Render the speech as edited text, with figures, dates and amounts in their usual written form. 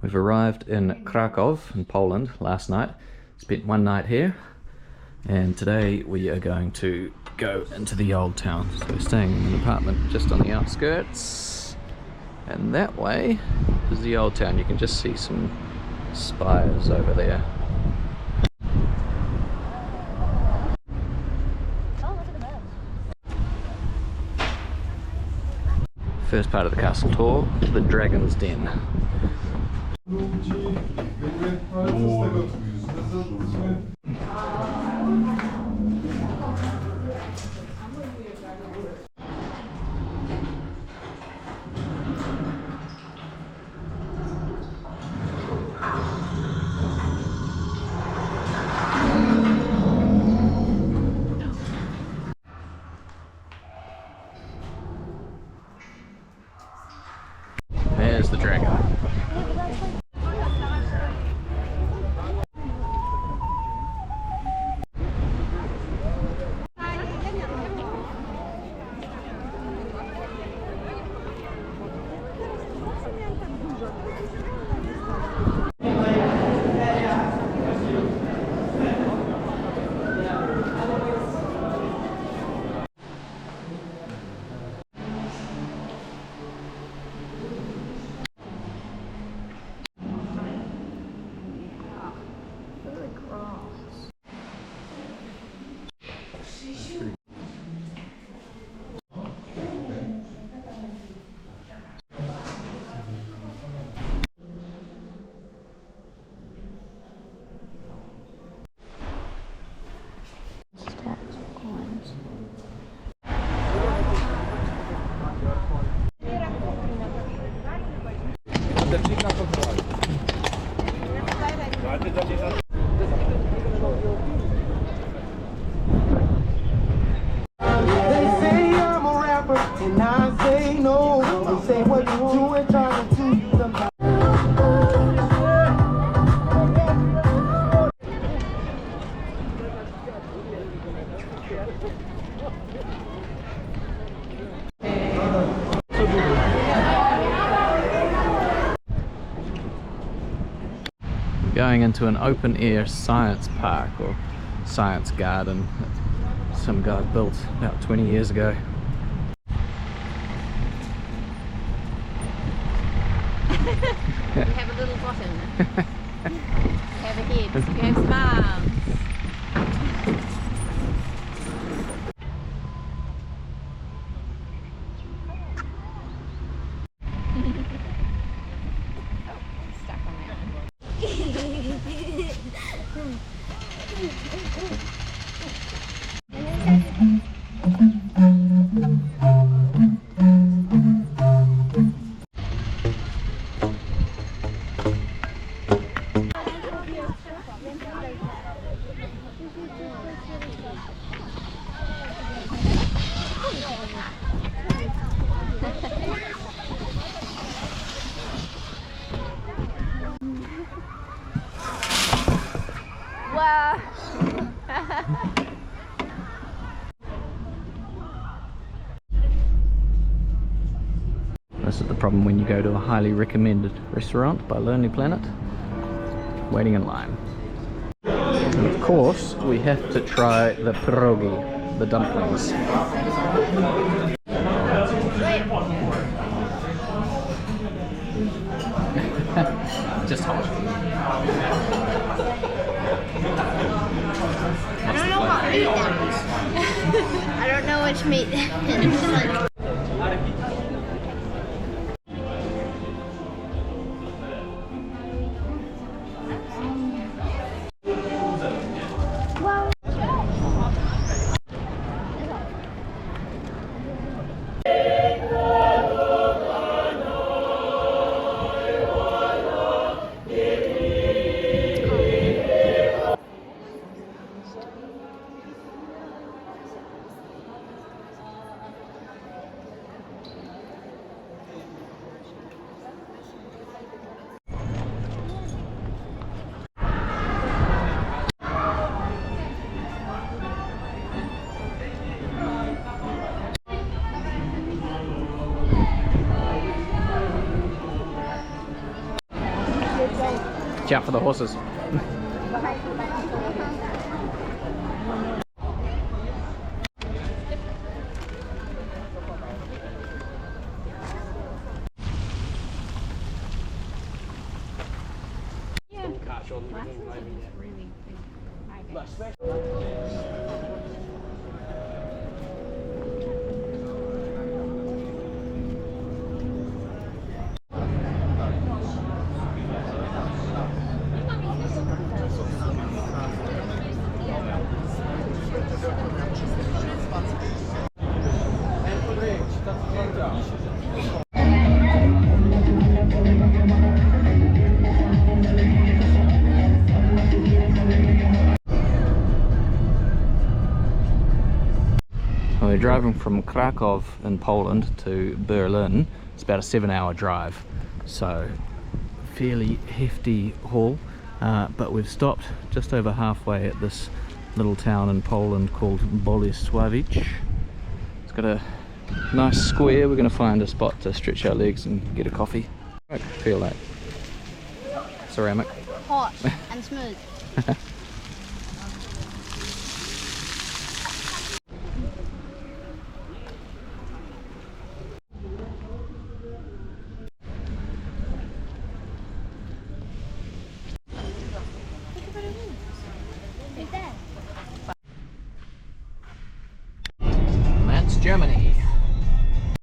We've arrived in Krakow in Poland last night, spent one night here, and today we are going to go into the old town. So we're staying in an apartment just on the outskirts, and that way is the old town. You can just see some spires over there. First part of the castle tour, the Dragon's Den. There's the dragon. And I say no, they say what you doing, trying to do something. Going into an open air science park or science garden that some guy built about 20 years ago. You have a little bottom. You have a head. You have some arms. Stuck on that Wow. This is the problem when you go to a highly recommended restaurant by Lonely Planet. Waiting in line. And of course, we have to try the pierogi, the dumplings. Just hot. I don't know what meat that is. I don't know which meat that is. Watch out for the horses. We're driving from Krakow in Poland to Berlin. It's about a 7-hour drive, so fairly hefty haul, but we've stopped just over halfway at this little town in Poland called Bolesławiec. It's got a nice square. We're going to find a spot to stretch our legs and get a coffee. I feel like ceramic. Hot and smooth.